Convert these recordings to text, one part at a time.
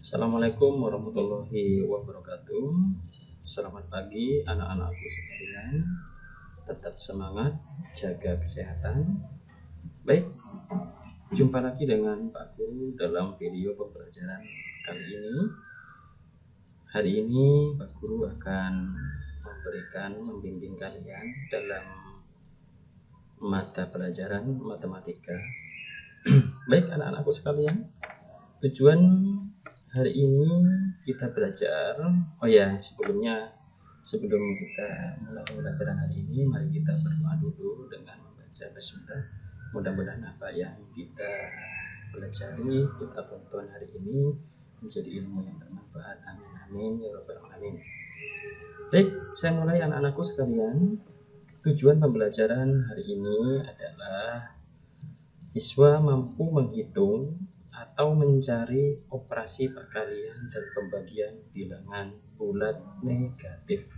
Assalamualaikum warahmatullahi wabarakatuh. Selamat pagi anak-anakku sekalian. Tetap semangat, jaga kesehatan. Baik, jumpa lagi dengan Pak Guru dalam video pembelajaran kali ini. Hari ini Pak Guru akan membimbing kalian dalam mata pelajaran matematika. Baik anak-anakku sekalian, tujuan hari ini kita belajar. Sebelum kita mulai pembelajaran hari ini, mari kita berdoa dulu dengan membaca basmalah. Mudah-mudahan apa yang kita pelajari, kita tonton hari ini menjadi ilmu yang bermanfaat. Amin amin ya rabbal alamin. Baik, saya mulai anak-anakku sekalian. Tujuan pembelajaran hari ini adalah siswa mampu menghitung atau mencari operasi perkalian dan pembagian bilangan bulat negatif.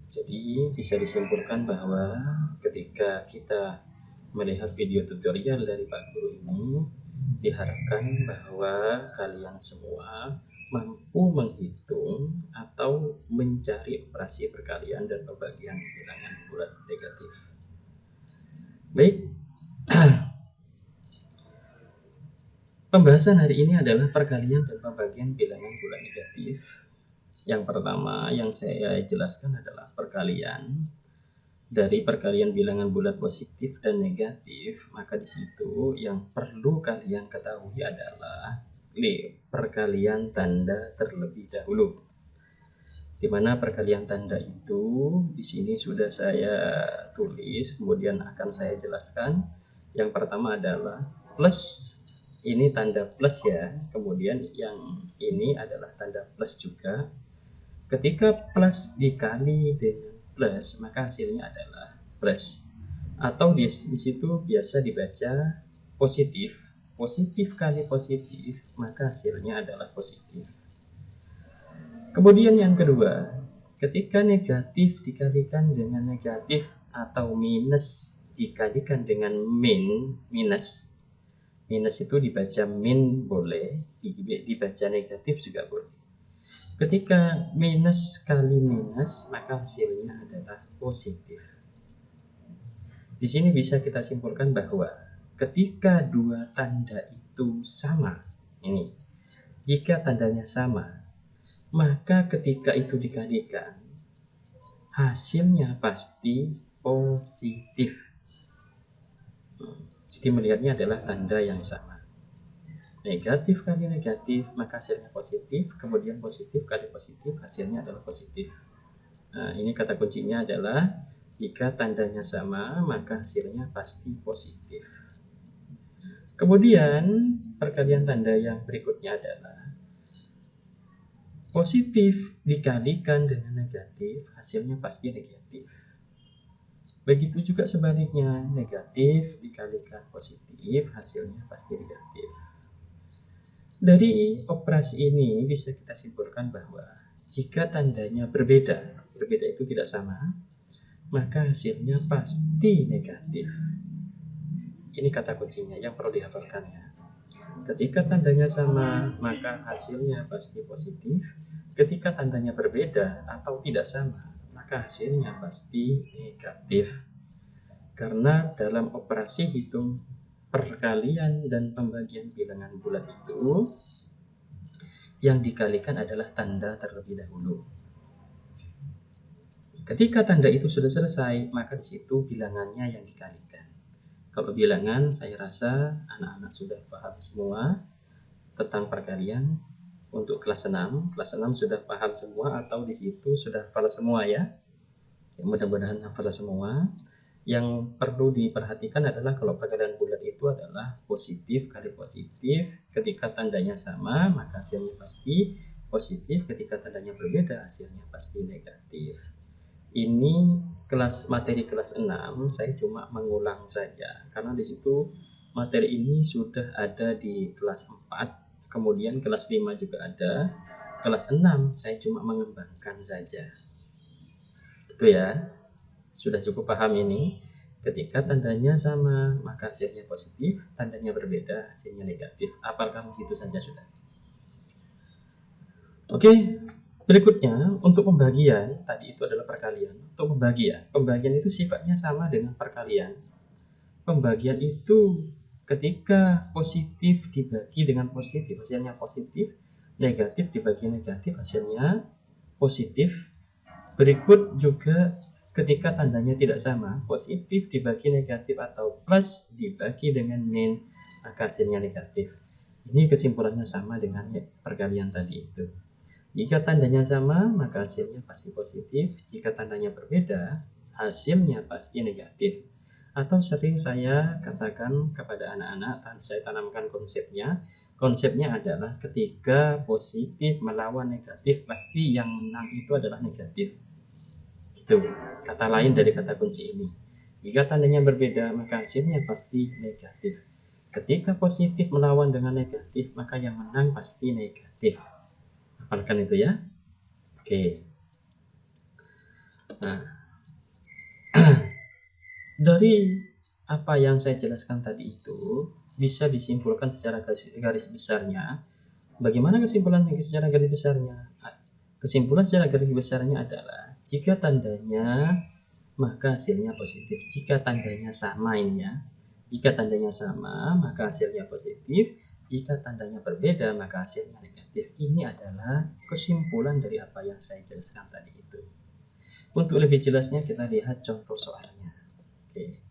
Jadi bisa disimpulkan bahwa ketika kita melihat video tutorial dari Pak Guru ini, diharapkan bahwa kalian semua mampu menghitung atau mencari operasi perkalian dan pembagian bilangan bulat negatif. Baik, pembahasan hari ini adalah perkalian dan pembagian bilangan bulat negatif. Yang pertama yang saya jelaskan adalah perkalian. Dari perkalian bilangan bulat positif dan negatif, maka di situ yang perlu kalian ketahui adalah perkalian tanda terlebih dahulu. Di mana perkalian tanda itu di sini sudah saya tulis, kemudian akan saya jelaskan. Yang pertama adalah plus. Ini tanda plus ya, kemudian yang ini adalah tanda plus juga. Ketika plus dikali dengan plus, maka hasilnya adalah plus. Atau di situ biasa dibaca positif. Positif kali positif, maka hasilnya adalah positif. Kemudian yang kedua, ketika negatif dikalikan dengan negatif atau minus dikalikan dengan minus. Minus itu dibaca min boleh, dibaca negatif juga boleh. Ketika minus kali minus, maka hasilnya adalah positif. Di sini bisa kita simpulkan bahwa ketika dua tanda itu sama, jika tandanya sama, maka ketika itu dikalikan, hasilnya pasti positif. Jadi melihatnya adalah tanda yang sama. Negatif kali negatif, maka hasilnya positif. Kemudian positif kali positif, hasilnya adalah positif. Nah, ini kata kuncinya adalah jika tandanya sama, maka hasilnya pasti positif. Kemudian perkalian tanda yang berikutnya adalah positif dikalikan dengan negatif, hasilnya pasti negatif. Begitu juga sebaliknya, negatif dikalikan positif, hasilnya pasti negatif. Dari operasi ini bisa kita simpulkan bahwa jika tandanya berbeda itu tidak sama, maka hasilnya pasti negatif. Ini kata kuncinya yang perlu dihafalkan ya. Ketika tandanya sama, maka hasilnya pasti positif. Ketika tandanya berbeda atau tidak sama, maka hasilnya pasti negatif. Karena dalam operasi hitung perkalian dan pembagian bilangan bulat itu, yang dikalikan adalah tanda terlebih dahulu. Ketika tanda itu sudah selesai, maka di situ bilangannya yang dikalikan. Kalau bilangan, saya rasa anak-anak sudah paham semua tentang perkalian. Untuk kelas 6 sudah paham semua atau di situ sudah hafal semua ya. Mudah-mudahan hafal semua. Yang perlu diperhatikan adalah kalau perkalian bulat itu adalah positif kali positif. Ketika tandanya sama, maka hasilnya pasti positif. Ketika tandanya berbeda, hasilnya pasti negatif. Ini materi kelas 6 saya cuma mengulang saja, karena di situ materi ini sudah ada di kelas 4, kemudian kelas 5 juga ada. Kelas 6 saya cuma mengembangkan saja. Itu ya. Sudah cukup paham ini. Ketika tandanya sama, maka hasilnya positif. Tandanya berbeda, hasilnya negatif. Apakah begitu saja sudah? Oke, berikutnya untuk pembagian, tadi itu adalah perkalian. Untuk pembagian itu sifatnya sama dengan perkalian. Pembagian itu ketika positif dibagi dengan positif, hasilnya positif, negatif dibagi negatif, hasilnya positif. Berikut juga ketika tandanya tidak sama, positif dibagi negatif atau plus dibagi dengan min, maka hasilnya negatif. Ini kesimpulannya sama dengan perkalian tadi itu. Jika tandanya sama, maka hasilnya pasti positif. Jika tandanya berbeda, hasilnya pasti negatif. Atau sering saya katakan kepada anak-anak, saya tanamkan konsepnya. Konsepnya adalah ketika positif melawan negatif, pasti yang menang itu adalah negatif. Itu kata lain dari kata kunci ini. Jika tandanya berbeda, maka hasilnya pasti negatif. Ketika positif melawan dengan negatif, maka yang menang pasti negatif. Hafalkan itu ya. Oke. Nah, dari apa yang saya jelaskan tadi itu bisa disimpulkan secara garis besarnya. Bagaimana kesimpulan secara garis besarnya? Kesimpulan secara garis besarnya adalah jika tandanya maka hasilnya positif. Jika tandanya sama ini ya. Jika tandanya sama, maka hasilnya positif. Jika tandanya berbeda, maka hasilnya negatif. Ini adalah kesimpulan dari apa yang saya jelaskan tadi itu. Untuk lebih jelasnya kita lihat contoh soalnya. Oke.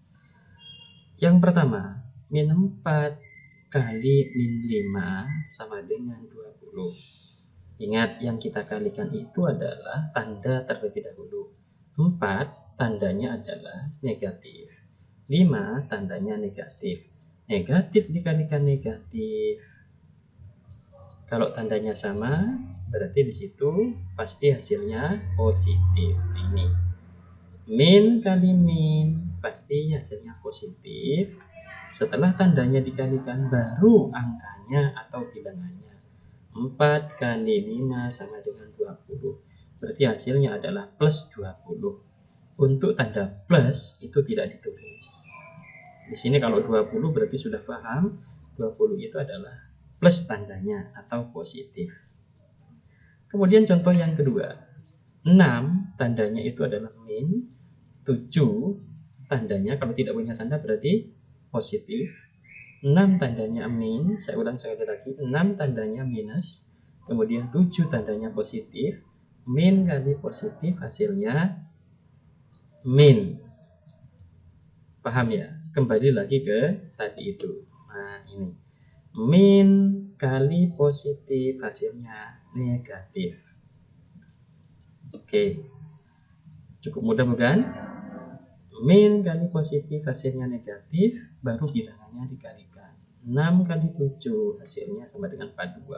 Yang pertama, min 4 kali min 5 sama dengan 20. Ingat, yang kita kalikan itu adalah tanda terlebih dahulu. 4 tandanya adalah negatif. 5 tandanya negatif. Negatif dikalikan negatif. Kalau tandanya sama, berarti di situ pasti hasilnya positif. Ini. Min kali min, pasti hasilnya positif. Setelah tandanya dikalikan, baru angkanya atau bilangannya. 4 kali 5 sama dengan 20. Berarti hasilnya adalah plus 20. Untuk tanda plus itu tidak ditulis. Di sini kalau 20 berarti sudah paham, 20 itu adalah plus tandanya atau positif. Kemudian contoh yang kedua, 6 tandanya itu adalah min, 7 tandanya kalau tidak punya tanda berarti positif. 6 tandanya min, saya ulang sekali lagi, 6 tandanya minus, kemudian 7 tandanya positif, min kali positif hasilnya min. Paham ya? Kembali lagi ke tadi itu. Nah ini, min kali positif hasilnya negatif. Oke, cukup mudah bukan? Min kali positif hasilnya negatif, baru bilangannya dikalikan. 6 kali 7 hasilnya sama dengan 42.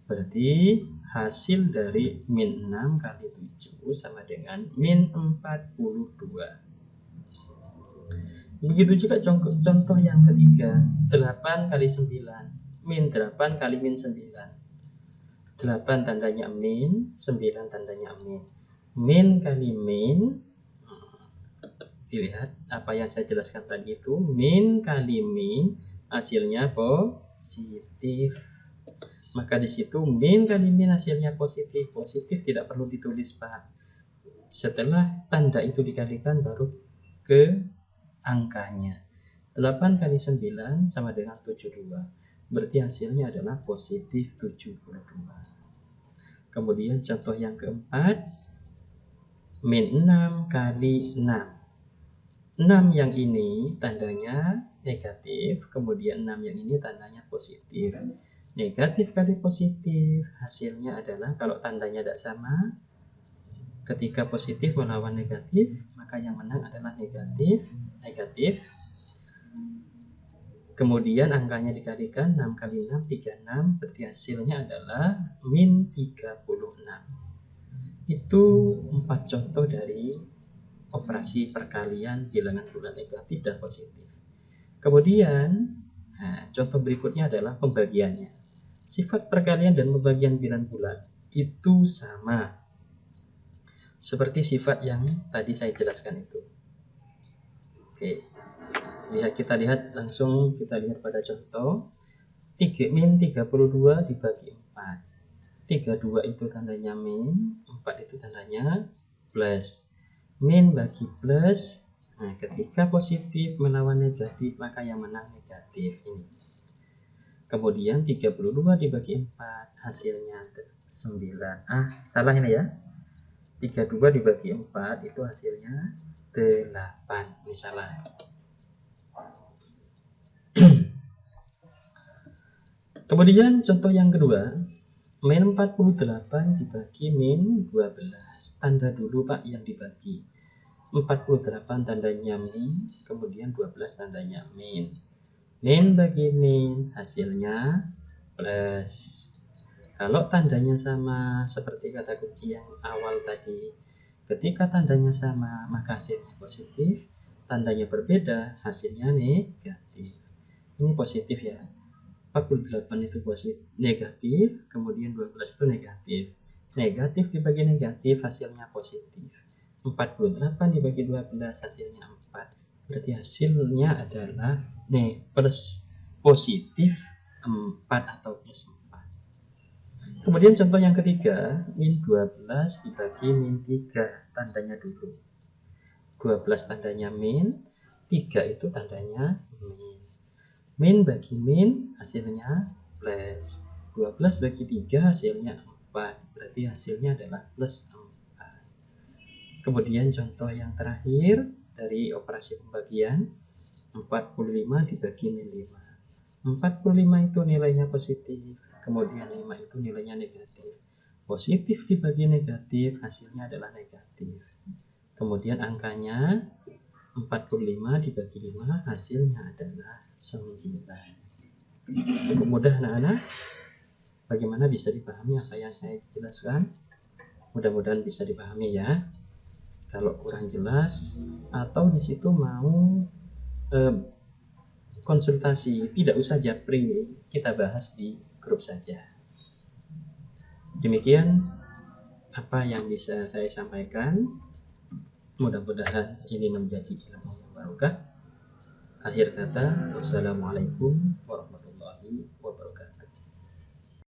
Berarti hasil dari min 6 kali 7 sama dengan min 42. Begitu juga contoh yang ketiga, 8 kali 9. Min 8 kali min 9. 8 tandanya min, 9 tandanya min. Min kali min, dilihat apa yang saya jelaskan tadi itu, min kali min hasilnya positif. Maka di situ min kali min hasilnya positif. Positif tidak perlu ditulis Pak. Setelah tanda itu dikalikan baru ke angkanya. 8 kali 9 sama dengan 72. Berarti hasilnya adalah positif 72. Kemudian contoh yang keempat, min 6 kali 6. 6 yang ini tandanya negatif, kemudian 6 yang ini tandanya positif. Negatif kali positif, hasilnya adalah kalau tandanya tidak sama, ketika positif melawan negatif, maka yang menang adalah negatif. Kemudian angkanya dikalikan, 6 kali 6, 36, berarti hasilnya adalah min 36. Itu 4 contoh dari operasi perkalian bilangan bulat negatif dan positif. Kemudian, contoh berikutnya adalah pembagiannya. Sifat perkalian dan pembagian bilangan bulat itu sama seperti sifat yang tadi saya jelaskan itu. Oke, kita lihat pada contoh. 3 min 32 dibagi 4. 32 itu tandanya min, 4 itu tandanya plus. Min bagi plus, nah ketika positif melawan negatif maka yang menang negatif ini. Kemudian 32 dibagi 4 hasilnya 9. Salah ini ya. 32 dibagi 4 itu hasilnya 8. Ini salah. Kemudian contoh yang kedua, min 48 dibagi min 12. Tanda dulu Pak yang dibagi. 48 tandanya min, kemudian 12 tandanya min. Min bagi min hasilnya plus. Kalau tandanya sama seperti kata kunci yang awal tadi, ketika tandanya sama maka hasilnya positif, tandanya berbeda hasilnya negatif. Ini positif ya. 48 itu positif negatif, kemudian 12 itu negatif. Negatif dibagi negatif hasilnya positif. 48 dibagi 12 hasilnya 4. Berarti hasilnya adalah plus positif 4 atau plus 4. Kemudian contoh yang ketiga, min 12 dibagi min 3. Tandanya dulu. 12 tandanya min, 3 itu tandanya min. Min bagi min hasilnya plus. 12 bagi 3 hasilnya 4. Berarti hasilnya adalah plus 4. Kemudian contoh yang terakhir dari operasi pembagian, 45 dibagi min 5. 45 itu nilainya positif, kemudian 5 itu nilainya negatif. Positif dibagi negatif hasilnya adalah negatif. Kemudian angkanya 45 dibagi 5 hasilnya adalah 9. Cukup mudah anak-anak. Bagaimana bisa dipahami apa yang saya jelaskan? Mudah-mudahan bisa dipahami ya. Kalau kurang jelas atau di situ mau konsultasi, tidak usah japri, kita bahas di grup saja. Demikian apa yang bisa saya sampaikan. Mudah-mudahan ini menjadi ilmu yang barokah. Akhir kata, wassalamualaikum warahmatullahi wabarakatuh.